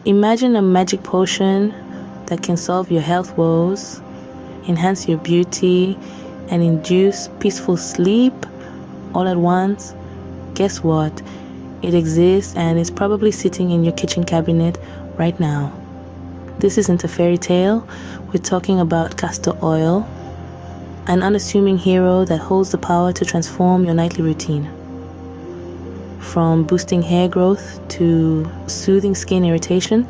Imagine a magic potion that can solve your health woes, enhance your beauty, and induce peaceful sleep all at once. Guess what? It exists and is probably sitting in your kitchen cabinet right now. This isn't a fairy tale. We're talking about castor oil, an unassuming hero that holds the power to transform your nightly routine. From boosting hair growth to soothing skin irritation,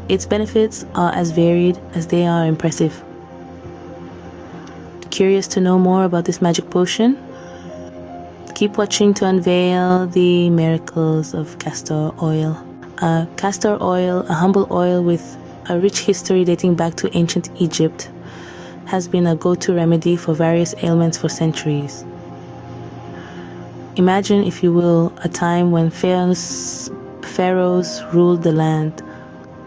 its benefits are as varied as they are impressive. Curious to know more about this magic potion? Keep watching to unveil the miracles of castor oil. Castor oil, a humble oil with a rich history dating back to ancient Egypt, has been a go-to remedy for various ailments for centuries. Imagine, if you will, a time when pharaohs ruled the land.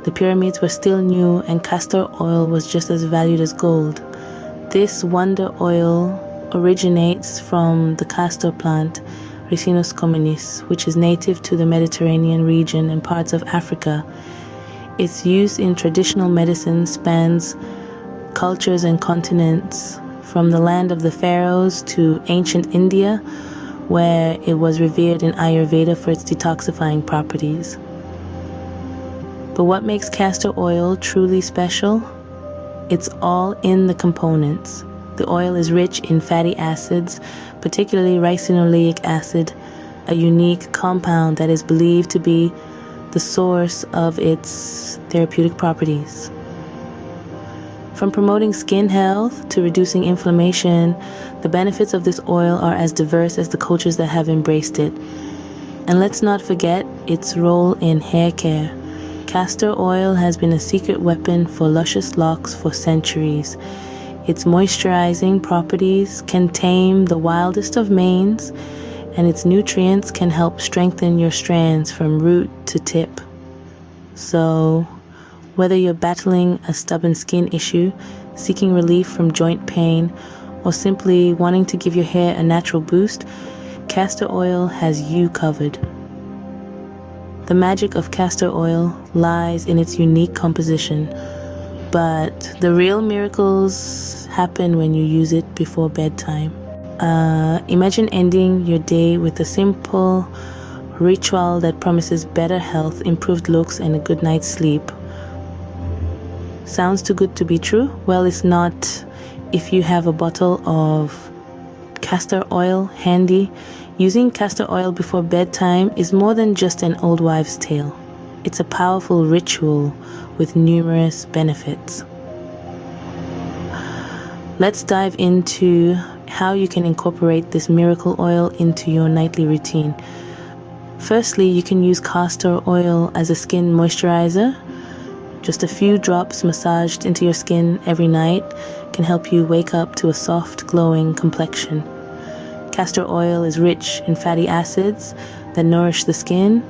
The pyramids were still new and castor oil was just as valued as gold. This wonder oil originates from the castor plant, Ricinus communis, which is native to the Mediterranean region and parts of Africa. Its use in traditional medicine spans cultures and continents, from the land of the pharaohs to ancient India, where it was revered in Ayurveda for its detoxifying properties. But what makes castor oil truly special? It's all in the components. The oil is rich in fatty acids, particularly ricinoleic acid, a unique compound that is believed to be the source of its therapeutic properties. From promoting skin health to reducing inflammation, the benefits of this oil are as diverse as the cultures that have embraced it. And let's not forget its role in hair care. Castor oil has been a secret weapon for luscious locks for centuries. Its moisturizing properties can tame the wildest of manes, and its nutrients can help strengthen your strands from root to tip. So, whether you're battling a stubborn skin issue, seeking relief from joint pain, or simply wanting to give your hair a natural boost, castor oil has you covered. The magic of castor oil lies in its unique composition, but the real miracles happen when you use it before bedtime. Imagine ending your day with a simple ritual that promises better health, improved looks, and a good night's sleep. Sounds too good to be true? Well, it's not. If you have a bottle of castor oil handy, using castor oil before bedtime is more than just an old wives' tale. It's a powerful ritual with numerous benefits. Let's dive into how you can incorporate this miracle oil into your nightly routine. Firstly, you can use castor oil as a skin moisturizer. Just a few drops massaged into your skin every night can help you wake up to a soft, glowing complexion. Castor oil is rich in fatty acids that nourish the skin,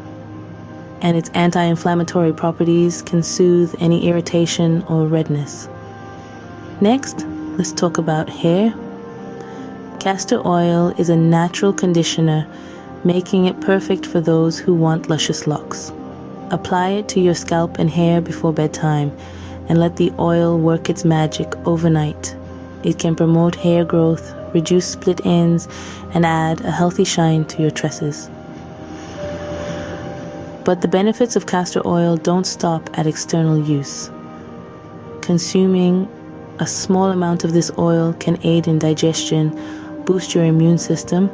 and its anti-inflammatory properties can soothe any irritation or redness. Next, let's talk about hair. Castor oil is a natural conditioner, making it perfect for those who want luscious locks. Apply it to your scalp and hair before bedtime and let the oil work its magic overnight. It can promote hair growth, reduce split ends, and add a healthy shine to your tresses. But the benefits of castor oil don't stop at external use. Consuming a small amount of this oil can aid in digestion, boost your immune system,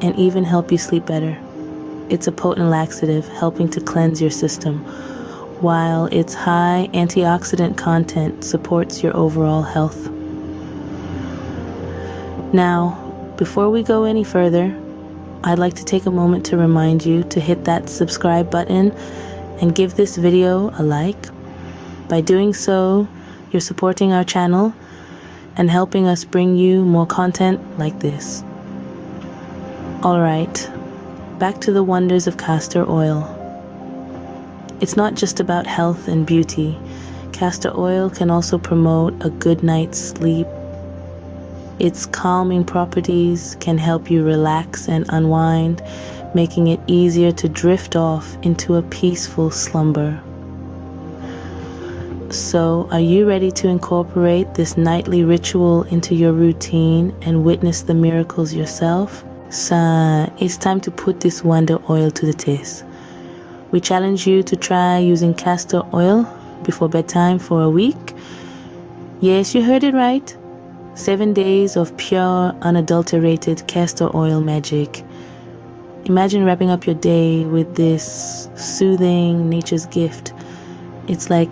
and even help you sleep better. It's a potent laxative, helping to cleanse your system, while its high antioxidant content supports your overall health. Now, before we go any further, I'd like to take a moment to remind you to hit that subscribe button and give this video a like. By doing so, you're supporting our channel and helping us bring you more content like this. Alright, back to the wonders of castor oil. It's not just about health and beauty. Castor oil can also promote a good night's sleep. Its calming properties can help you relax and unwind, making it easier to drift off into a peaceful slumber. So, are you ready to incorporate this nightly ritual into your routine and witness the miracles yourself? So, it's time to put this wonder oil to the test. We challenge you to try using castor oil before bedtime for a week. Yes, you heard it right. 7 days of pure, unadulterated castor oil magic. Imagine wrapping up your day with this soothing nature's gift. It's like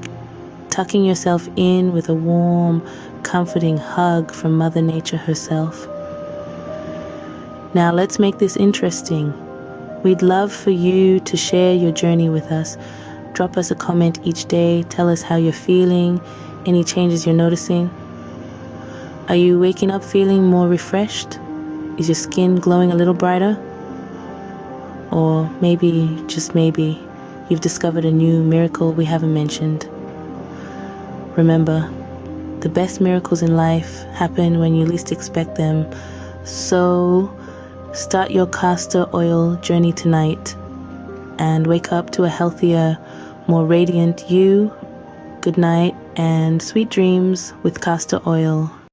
tucking yourself in with a warm, comforting hug from Mother Nature herself. Now let's make this interesting. We'd love for you to share your journey with us. Drop us a comment each day. Tell us how you're feeling, any changes you're noticing. Are you waking up feeling more refreshed? Is your skin glowing a little brighter? Or maybe, just maybe, you've discovered a new miracle we haven't mentioned. Remember, the best miracles in life happen when you least expect them. So, start your castor oil journey tonight and wake up to a healthier, more radiant you. Good night and sweet dreams with castor oil.